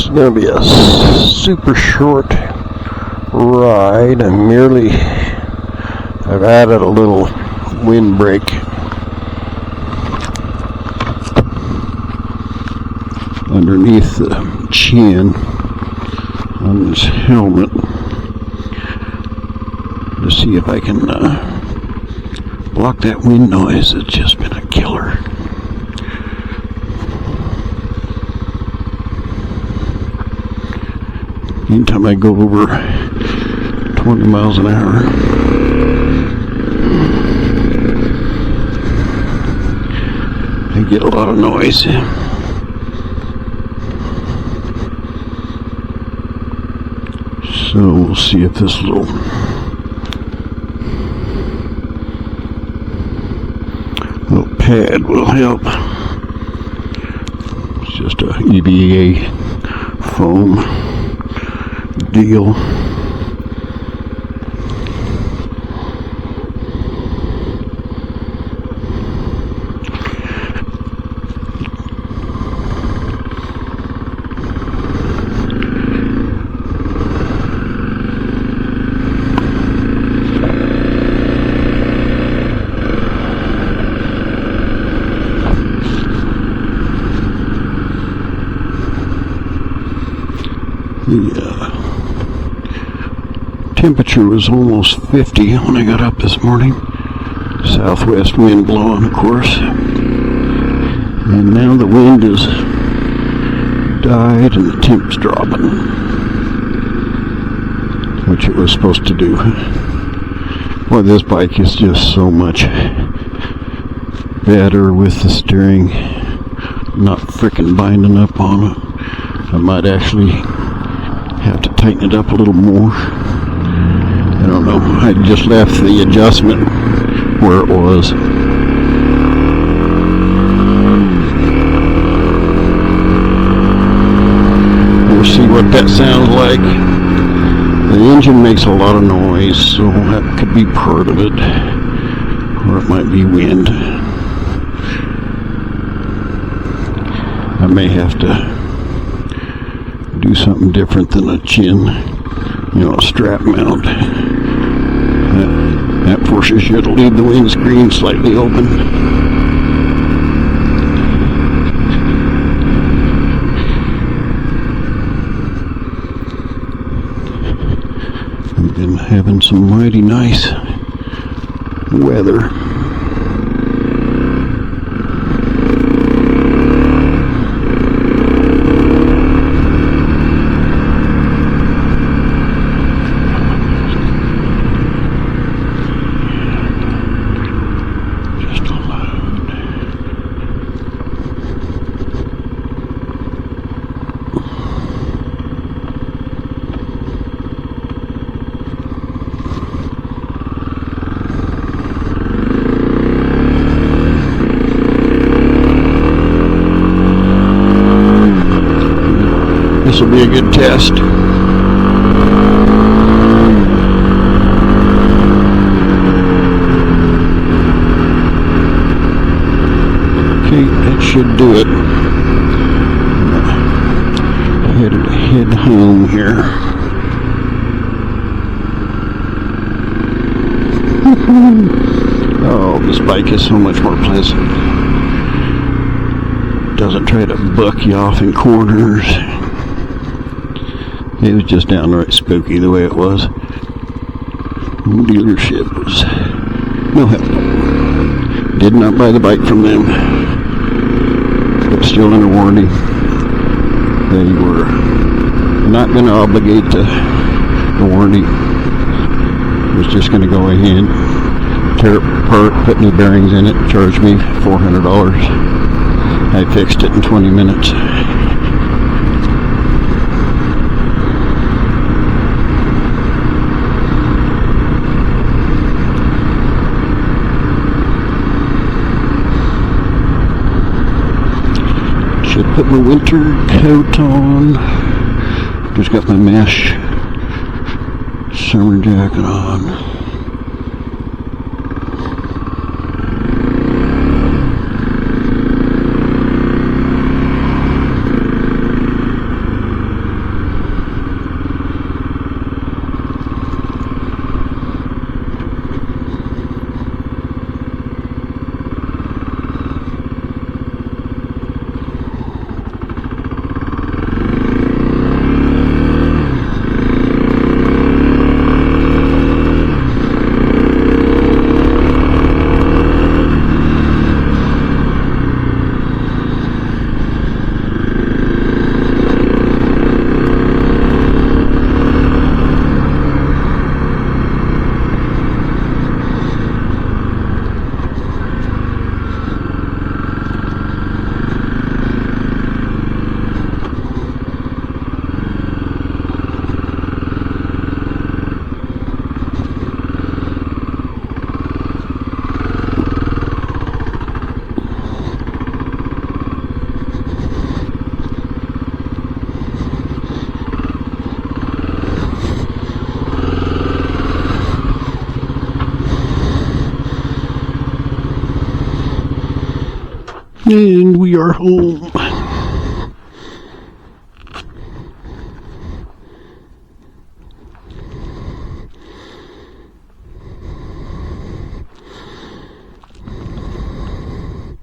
is going to be a super short ride. I've added a little windbreak underneath the chin on this helmet to see if I can block that wind noise. It's just been a killer. Anytime I go over 20 miles an hour, I get a lot of noise. So we'll see if this little pad will help. It's just a EVA foam deal. The temperature was almost 50 when I got up this morning. Southwest wind blowing, of course. And now the wind has died and the temp's dropping, which it was supposed to do. Boy, this bike is just so much better with the steering not frickin' binding up on it. I might actually have to tighten it up a little more. I don't know. I just left the adjustment where it was. We'll see what that sounds like. The engine makes a lot of noise, so that could be part of it. Or it might be wind. I may have to do something different than a chin, a strap mount. That forces you to leave the windscreen slightly open. I've been having some mighty nice weather. This will be a good test. Okay, that should do it. Head home here. Oh, this bike is so much more pleasant. Doesn't try to buck you off in corners. It was just downright spooky the way it was. The dealership was no help. Did not buy the bike from them, but still under warranty. They were not going to obligate the warranty. It was just going to go ahead, tear it apart, put new bearings in it, charge me $400. I fixed it in 20 minutes. Put my winter coat on. Just got my mesh summer jacket on. And we are home.